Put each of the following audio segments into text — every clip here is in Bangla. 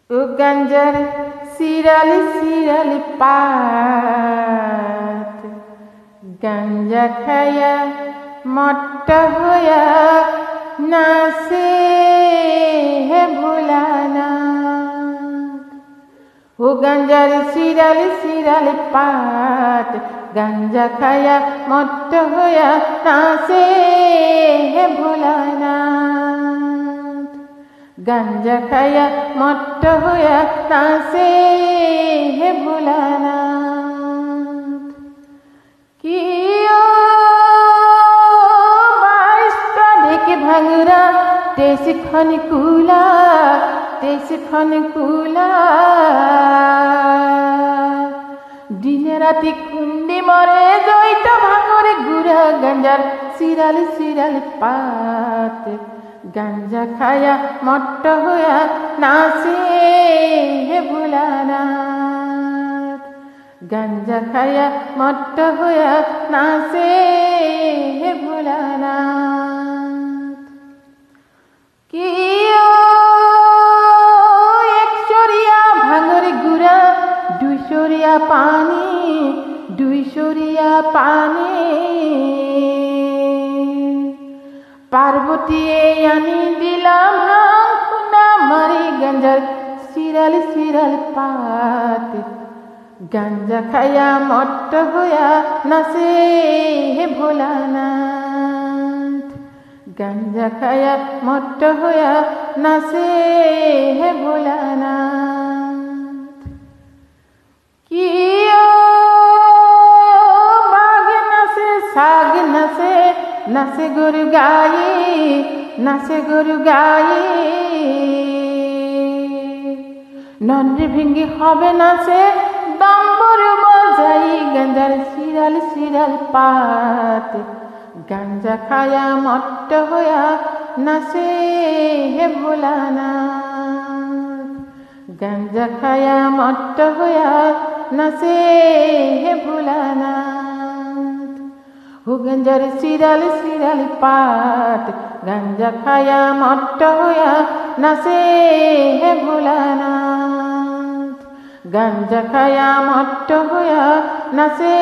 ও গাঞ্জার সিরালি সিরালি পাত, গাঞ্জা খায়া মট্টা হইয়া নাচে হে ভোলানাথ। ও গাঞ্জার সিরালি সিরালি পাত, গাঞ্জা খায়া মট্টা হইয়া নাচে হে ভোলানাথ। গাঞ্জা খায়া মট্ট হইয়া নাচে হে ভোলানাথ। কি বাইশটা ঢেকে ভাঙরা তেইশ খন কুলা দিনে রাতি কুন্ডি মরে জয়িত ভাঙরে গুড়া গাঞ্জার সিরালি সিরালি পাত, গাঞ্জা খায়া মট্ট হইয়া নাচে হে ভোলানাথ। গাঞ্জা খায়া মট্ট হইয়া নাচে হে ভোলানাথ। কি একশরিয়া ভাঙরে গুড়া দুইশরিয়া পানি পার্বতী আনি দিলাম খুনা মারি গাঞ্জার সিরালি সিরালি পাত, গাঞ্জা খায়া মট্ট হইয়া নাচে হে ভোলানাথ। গাঞ্জা খায়া মট্ট হইয়া নাচে হে ভোলানাথ। কি বাঘ নাচে শাগ নাচে নাচে গরু গাই নন্দ্রে ভেঙ্গি হবে নাচে দম্বর বাজাই গাঞ্জার সিরাল সিরাল পাত, গাঞ্জা খায়া মট্ট হইয়া নাচে হে ভোলানাথ। গাঞ্জা খায়া মট্ট হইয়া নাচে হে ভোলানাথ। ও গাঞ্জার সিরালি সিরালি পাত, গাঞ্জা খায়া মট্ট হইয়া নাচে হে ভোলানাথ। গাঞ্জা খায়া মট্ট হইয়া নাচে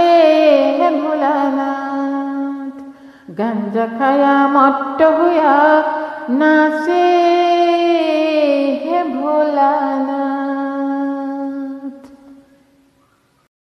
হে ভোলানাথ। গাঞ্জা খায়া মট্ট হইয়া নাচে হে ভোলানাথ।